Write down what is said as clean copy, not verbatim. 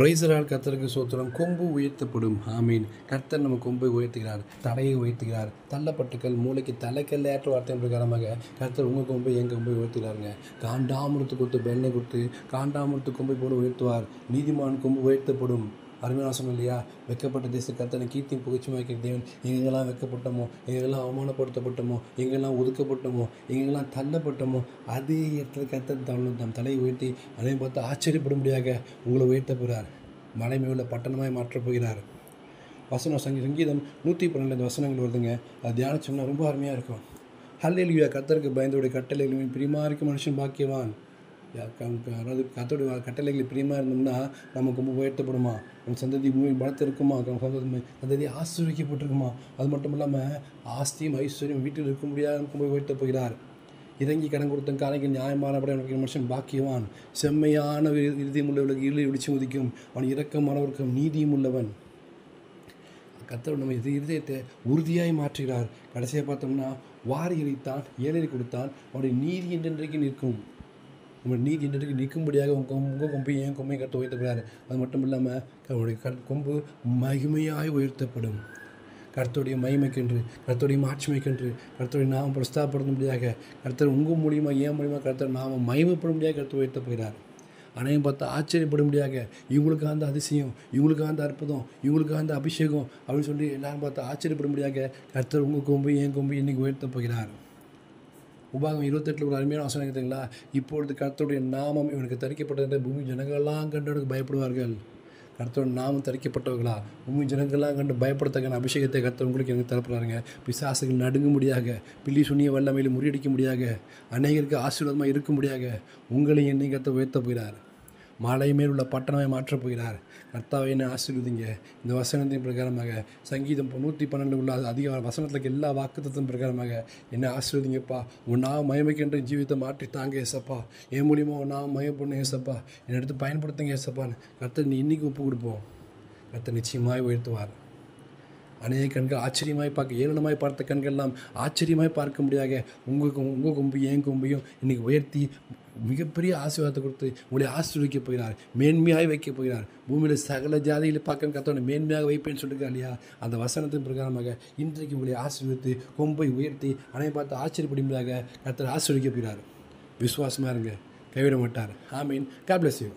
பிரைசரால் கர்த்தருக்கு சோத்திரம். கொம்பு உயர்த்தப்படும். ஆமீன். கர்த்தர் நம்ம கொம்பை உயர்த்துகிறார், தலையை உயர்த்துகிறார். தள்ளப்பட்டுக்கள் மூளைக்கு தலைக்கல்லேற்ற வார்த்தை பிரகாரமாக கர்த்தர் உங்கள் கொம்பை எங்கள் கொம்பை உயர்த்துகிறாருங்க. காண்டாமிருத்து கொடுத்து பெண்ணை கொடுத்து காண்டாமிருத்து கொம்பை போல உயர்த்துவார். நீதிமான் கொம்பு உயர்த்தப்படும். அருமையான சொன்னோம் இல்லையா? வெக்கப்பட்ட தேச கர்த்தனை கீர்த்தியும் புகழ்ச்சியுமாக்கிற தேவன். எங்கெல்லாம் வெக்கப்பட்டோமோ, எங்கெல்லாம் அவமானப்படுத்தப்பட்டோமோ, எங்கெல்லாம் ஒதுக்கப்பட்டோமோ, எங்கெல்லாம் தள்ளப்பட்டோமோ, அதே இடத்துல கர்த்தர் நம் தலையை உயர்த்தி அதையும் பார்த்து ஆச்சரியப்படும்படியாக உங்களை உயர்த்த போகிறார். மலை மேல பட்டணமாய் மாற்றப் போகிறார். சங்கீதம் 112 வசனங்கள் வருதுங்க. அது தியானிச்சோம்னா ரொம்ப அருமையாக இருக்கும். ஹல்லேலூயா. கர்த்தருக்கு பயந்தோடைய கட்டளைகளின் பிரியமாக இருக்க மனுஷன் பாக்கியவான். அதாவது கர்த்தருடைய கட்டளைகள் பிரியமாக இருந்தோம்னா நம்ம கொம்பு உயர்த்தப்படுமா, நம்ம சந்ததி பூமி பலத்து இருக்குமா, சந்ததி ஆசீர்வதிக்கப்பட்டிருக்குமா. அது மட்டும் இல்லாமல் ஆஸ்தியும் ஐஸ்வர்யம் வீட்டில் இருக்க முடியாத கொம்பை உயர்த்த போகிறார். இறங்கி கடன் கொடுத்த காலைக்கு நியாயமானபடி அவனுக்கு மனுஷன் பாக்கியவான். செம்மையான இறுதியும் உள்ளவர்களுக்கு இருளை விடிச்சு உதிக்கும். அவன் இரக்கமானவருக்கு நீதியும் உள்ளவன். கர்த்தர் நம்ம இருதயத்தை உறுதியாய் மாற்றுகிறார். கடைசியாக பார்த்தோம்னா வாரி இறைத்தான், ஏழை கொடுத்தான், அவனுடைய நீதி என்றென்றைக்கு நிற்கும். உங்கள் நீதி என்றைக்கு நிற்கும்படியாக உங்கள் கொம்பை என் கொம்பை கருத்து உயர்த்தப்படுறார். அது மட்டும் இல்லாமல் அவருடைய கொம்பு மகிமையாய் உயர்த்தப்படும். கர்த்தருடைய மகிமைக்கென்று, கர்த்தருடைய மாட்சிமைக்கென்று, கர்த்தருடைய நாமம் பிரஸ்தாபப்படும்படியாக கர்த்தர் உங்கள் மூலியமாக ஏன் மூலியமாக கர்த்தர் நாமம் மகிமைப்படும்படியாக கர்த்தர் உயர்த்த போகிறார். அனைவரும் பார்த்து ஆச்சரியப்படும்படியாக இவங்களுக்காக அந்த அதிசயம், இவங்களுக்காக அந்த அற்புதம், இவங்களுக்காக அந்த அபிஷேகம் அப்படின்னு சொல்லி எல்லாரும் பார்த்து ஆச்சரியப்படும்படியாக கர்த்தர் உங்கள் கொம்பு என் கொம்பு இன்னைக்கு உயர்த்த போகிறார். உபாகம் 28 ஒரு அருமையான வசனம் இருக்குதுங்களா? இப்பொழுது கர்த்தருடைய நாமம் இவனுக்கு தரிக்கப்பட்டது, பூமி ஜனங்கள்லாம் கண்டு அவனுக்கு பயப்படுவார்கள். கர்த்தருடைய நாமம் தரிக்கப்பட்டவர்களா? பூமி ஜனங்கள்லாம் கண்டு பயப்படுத்தக்கான அபிஷேகத்தை கர்த்தர் உங்களுக்கு எனக்கு தரப்படுறாருங்க. பிசாசுகள் நடுங்கும்படியாக, பில்லி சுனிய வல்லமையில் முறியடிக்க முடியாக, அநேகருக்கு ஆசீர்வாதமாக இருக்க முடியாக உங்களை என்னை கர்த்தர் உயர்த்த போகிறார். மலை மேல் உள்ள பட்டணமை மாற்றப் போகிறார். கர்த்தாவை என்னை ஆசீர்வதிங்க. இந்த வசனத்தின் பிரகாரமாக சங்கீதம் 112 உள்ள அதிக வசனத்துக்கு எல்லா வாக்குத்தத்தின் பிரகாரமாக என்னை ஆசீர்வதிங்கப்பா. உன் நாம மகிமைக்கென்று ஜீவித்தை மாற்றி தாங்க ஏசப்பா. என் மூலியமாக உன் நாம மகிமை பண்ணு ஏசப்பா. என்னை எடுத்து பயன்படுத்துங்க ஏசப்பான்னு கர்த்தர் நீ இன்னைக்கு ஒப்பு கொடுப்போம். கர்த்தர் நிச்சயமாய் உயர்த்துவார். அநேக கண்கள் ஆச்சரியமாய் பார்க்க, ஏளனமாய் பார்த்த கண்கள்லாம் ஆச்சரியமாய் பார்க்க முடியாத உங்கள் கொம்பு என் கொம்பையும் இன்றைக்கி உயர்த்தி மிகப்பெரிய ஆசீர்வாதத்தை கொடுத்து உங்களை ஆசீர்வதிக்கப் போகிறார். மேன்மையாக வைக்கப் போகிறார். பூமியில் சகல ஜாதியில் பார்க்க கர்த்தரை மேன்மையாக வைப்பேன்னு சொல்லியிருக்கா இல்லையா? அந்த வசனத்தின் பிரகாரமாக இன்றைக்கு உங்களை ஆசீர்வதித்து கொம்பை உயர்த்தி அனைவரும் பார்த்து ஆச்சரியப்படும்படியாக கர்த்தர் ஆசீர்வதிக்கப் போகிறார். விசுவாசமாக இருங்க, கைவிட மாட்டார். ஆமீன். God bless you.